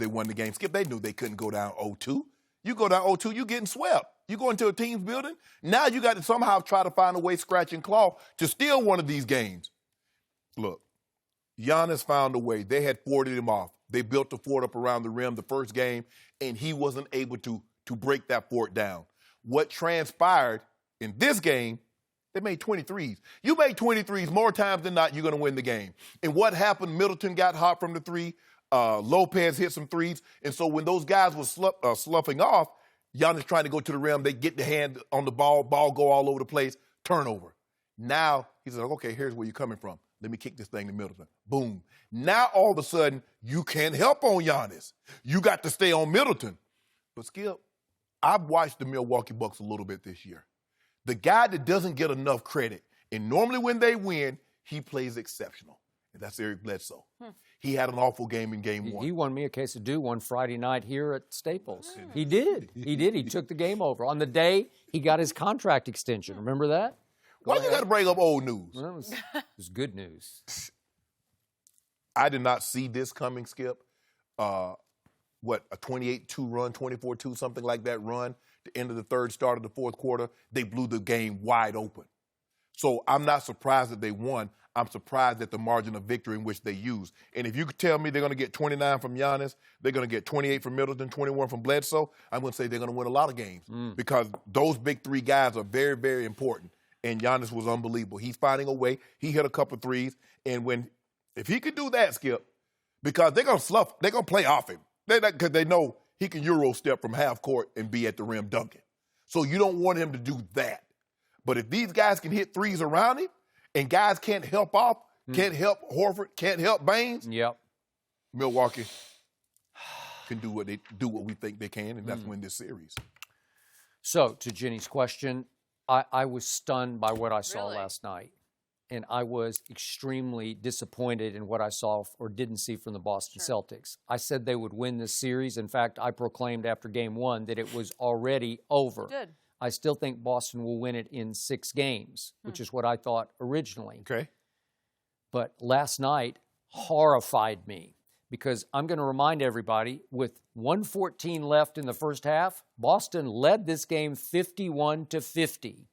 they won the game. Skip, they knew they couldn't go down 0-2. You go down 0-2, you're getting swept. You go into a team's building, now you got to somehow try to find a way, scratch and claw, to steal one of these games. Look, Giannis found a way. They had forted him off. They built the fort up around the rim the first game, and he wasn't able to break that fort down. What transpired in this game, they made 23s. You made 23s more times than not, you're going to win the game. And what happened, Middleton got hot from the three. Lopez hit some threes. And so when those guys were sloughing off, Giannis trying to go to the rim, they get the hand on the ball go all over the place, turnover. Now he said, okay, here's where you're coming from. Let me kick this thing to Middleton. Boom. Now all of a sudden, you can't help on Giannis. You got to stay on Middleton. But Skip, I've watched the Milwaukee Bucks a little bit this year. The guy that doesn't get enough credit, and normally when they win, he plays exceptional. And that's Eric Bledsoe. He had an awful game in game one. He won me a case of dew one Friday night here at Staples. He did. He did. He took the game over. On the day, he got his contract extension. Remember that? Why you got to bring up old news? Well, it was good news. I did not see this coming, Skip. A 28-2 run, 24-2, something like that run. The end of the third, start of the fourth quarter, they blew the game wide open. So I'm not surprised that they won. I'm surprised at the margin of victory in which they used. And if you could tell me they're going to get 29 from Giannis, they're going to get 28 from Middleton, 21 from Bledsoe, I'm going to say they're going to win a lot of games because those big three guys are very, very important. And Giannis was unbelievable. He's finding a way. He hit a couple threes. And if he could do that, Skip, because they're going to slough, they're going to play off him. Because they know he can Euro step from half court and be at the rim dunking. So you don't want him to do that. But if these guys can hit threes around him and guys can't help off, can't help Horford, can't help Baines, Milwaukee can do what we think they can, and that's win this series. So, to Jenny's question, I was stunned by what I saw last night. And I was extremely disappointed in what I saw or didn't see from the Boston Celtics. I said they would win this series. In fact, I proclaimed after game one that it was already over. Good. I still think Boston will win it in 6 games, which is what I thought originally. Okay. But last night horrified me because I'm going to remind everybody, with 1:14 left in the first half, Boston led this game 51-50.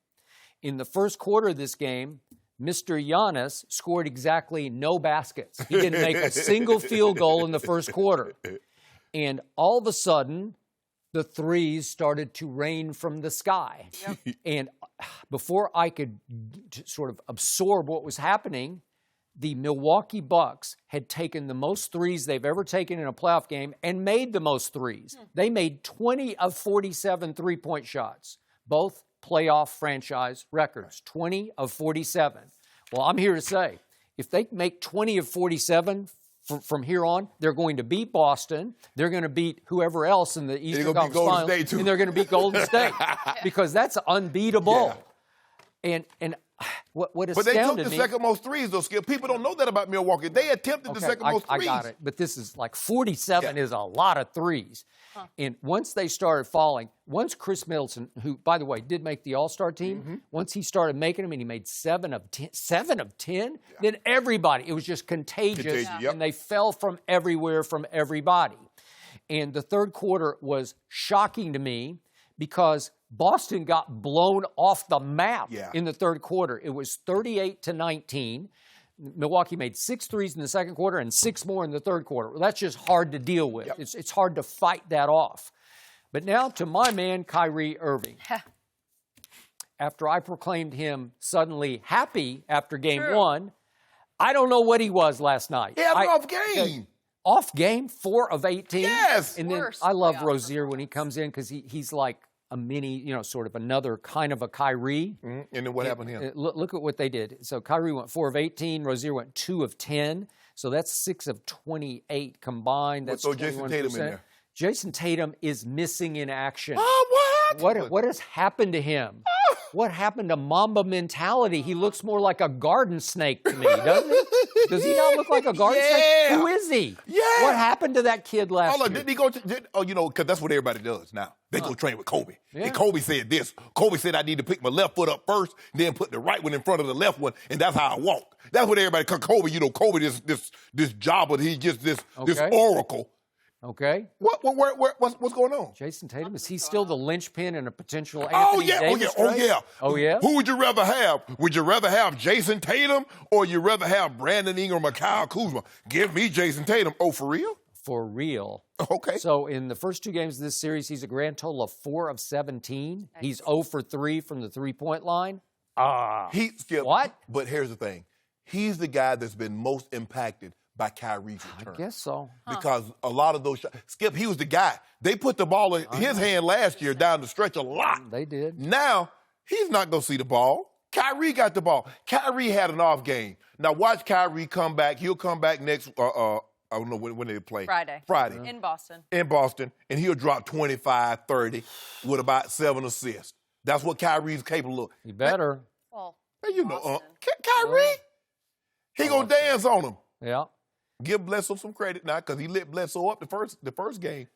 In the first quarter of this game, Mr. Giannis scored exactly no baskets. He didn't make a single field goal in the first quarter. And all of a sudden, the threes started to rain from the sky. And before I could sort of absorb what was happening, the Milwaukee Bucks had taken the most threes they've ever taken in a playoff game and made the most threes. They made 20 of 47 three-point shots, both playoff franchise records, 20 of 47. Well, I'm here to say, if they make 20 of 47 from here on, they're going to beat Boston. They're going to beat whoever else in the Eastern Conference Finals, and they're going to beat Golden State because that's unbeatable. And what astounded me... But they took the second most threes, though, Skip. People don't know that about Milwaukee. They attempted the second most threes. I got it. But this is like 47 is a lot of threes. And once they started falling, once Chris Middleton, who, by the way, did make the All-Star team, once he started making them and he made 7 of 10, then everybody, it was just contagious. And they fell from everywhere from everybody. And the third quarter was shocking to me because Boston got blown off the map in the third quarter. It was 38-19. Milwaukee made 6 threes in the second quarter and 6 more in the third quarter. Well, that's just hard to deal with. It's hard to fight that off. But now to my man, Kyrie Irving. After I proclaimed him suddenly happy after game one, I don't know what he was last night. He had an off game. Off game, 4 of 18. Yes. And then I love Rozier when he comes in because he's like a mini, sort of another kind of a Kyrie. And then what happened to him? Look at what they did. So Kyrie went 4 of 18. Rozier went 2 of 10. So that's 6 of 28 combined. That's Jason Tatum in there. Jason Tatum is missing in action. Oh, what? What has happened to him? What happened to Mamba mentality? He looks more like a garden snake to me, doesn't he? Does he not look like a garden snake? Who is he? What happened to that kid last year? Didn't he go because that's what everybody does now. They go train with Kobe. And Kobe said this. Kobe said I need to pick my left foot up first, then put the right one in front of the left one, and that's how I walk. That's what everybody, because Kobe, Kobe this jobber, he's just this oracle. Okay. What's going on? Jason Tatum, is he still the linchpin in a potential Oh, Anthony yeah. Davis Oh, trade? yeah. Oh, yeah? Who would you rather have? Would you rather have Jason Tatum or you rather have Brandon Ingram or Kyle Kuzma? Give me Jason Tatum. Oh, for real? For real. Okay. So in the first 2 games of this series, he's a grand total of 4 of 17. He's 0 for 3 from the three-point line. What? But here's the thing. He's the guy that's been most impacted by Kyrie's return. I guess so. Because a lot of those shots, Skip, he was the guy. They put the ball in his hand last year down the stretch a lot. They did. Now, he's not going to see the ball. Kyrie got the ball. Kyrie had an off game. Now, watch Kyrie come back. He'll come back next, I don't know when they play. Friday. In Boston. And he'll drop 25, 30 with about 7 assists. That's what Kyrie's capable of. He better. Well, You know, Kyrie, he going to dance on him. Yeah. Give Bledsoe some credit now because he lit Bledsoe up the first game.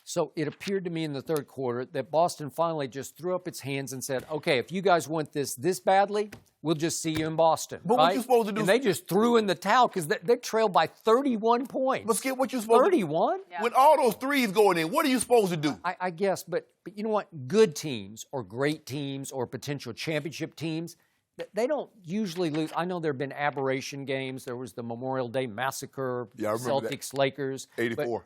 So it appeared to me in the third quarter that Boston finally just threw up its hands and said, okay, if you guys want this badly, we'll just see you in Boston. But what you supposed to do? And they just threw in the towel because they trailed by 31 points. But Skip, what you supposed 31? to do? When all those threes going in, what are you supposed to do? I guess, but you know what? Good teams or great teams or potential championship teams, they don't usually lose. I know there have been aberration games. There was the Memorial Day Massacre, Yeah, I remember Celtics, Lakers. 84.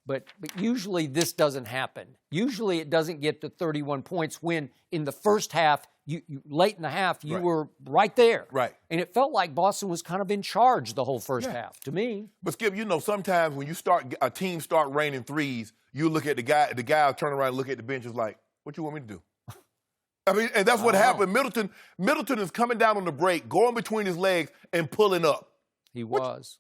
But usually this doesn't happen. Usually it doesn't get to 31 points when in the first half, you late in the half, you were right there. Right. And it felt like Boston was kind of in charge the whole first half, to me. But Skip, you know, sometimes when a team start raining threes, you look at the guy will turn around and look at the bench and is like, what you want me to do? I mean, and that's what happened. Middleton is coming down on the break, going between his legs and pulling up. He was.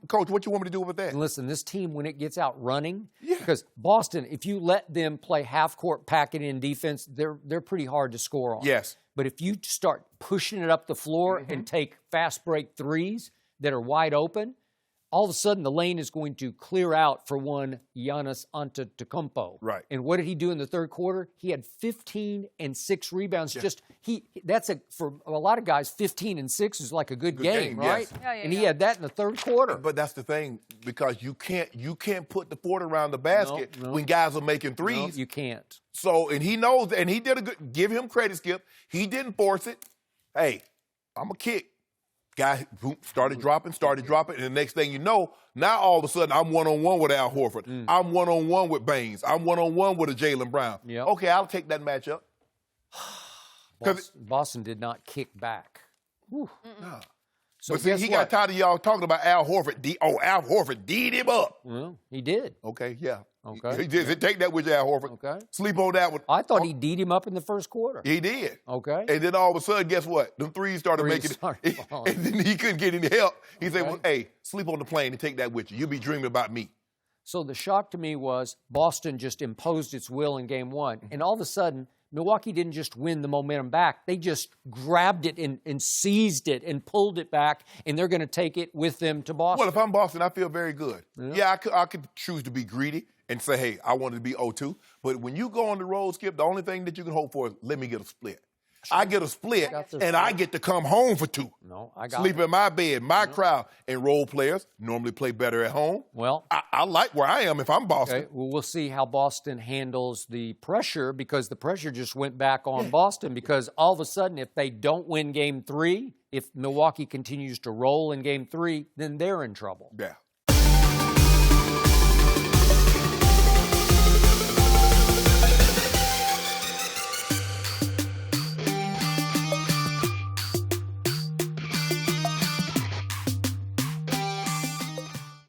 Coach, what you want me to do with that? And listen, this team, when it gets out running, because Boston, if you let them play half-court pack-it-in defense, they're pretty hard to score on. Yes. But if you start pushing it up the floor and take fast break threes that are wide open, all of a sudden the lane is going to clear out for one Giannis Antetokounmpo. Right. And what did he do in the third quarter? He had 15 and 6 rebounds. Yeah. For a lot of guys, 15 and 6 is like a good game, right? Yes. And he had that in the third quarter. But that's the thing, because you can't put the fort around the basket when guys are making threes. No, you can't. So, and he knows, and he did give him credit, Skip. He didn't force it. Hey, I'm a kick. Guy started dropping, and the next thing you know, now all of a sudden I'm one-on-one with Al Horford. I'm one-on-one with Baines. I'm one-on-one with a Jaylen Brown. Yep. Okay, I'll take that matchup. Boston did not kick back. No. So but see, he got tired of y'all talking about Al Horford. Al Horford D'd him up. Well, he did. Okay, yeah. Okay. He did. Take that with you, Al Horford. Okay. Sleep on that one. I thought he D'd him up in the first quarter. He did. Okay. And then all of a sudden, guess what? Them threes started making it. And then he couldn't get any help. He said, well, hey, sleep on the plane and take that with you. You'll be dreaming about me. So the shock to me was Boston just imposed its will in game one. And all of a sudden, Milwaukee didn't just win the momentum back. They just grabbed it and seized it and pulled it back, and they're going to take it with them to Boston. Well, if I'm Boston, I feel very good. Yeah, I could choose to be greedy and say, hey, I wanted to be 0-2. But when you go on the road, Skip, the only thing that you can hope for is let me get a split. I get a split, and I get to come home for 2. No, I got Sleep in my bed, my crowd. And role players normally play better at home. Well, I like where I am if I'm Boston. Okay, well, we'll see how Boston handles the pressure, because the pressure just went back on Boston, because all of a sudden, if they don't win game 3, if Milwaukee continues to roll in game 3, then they're in trouble. Yeah.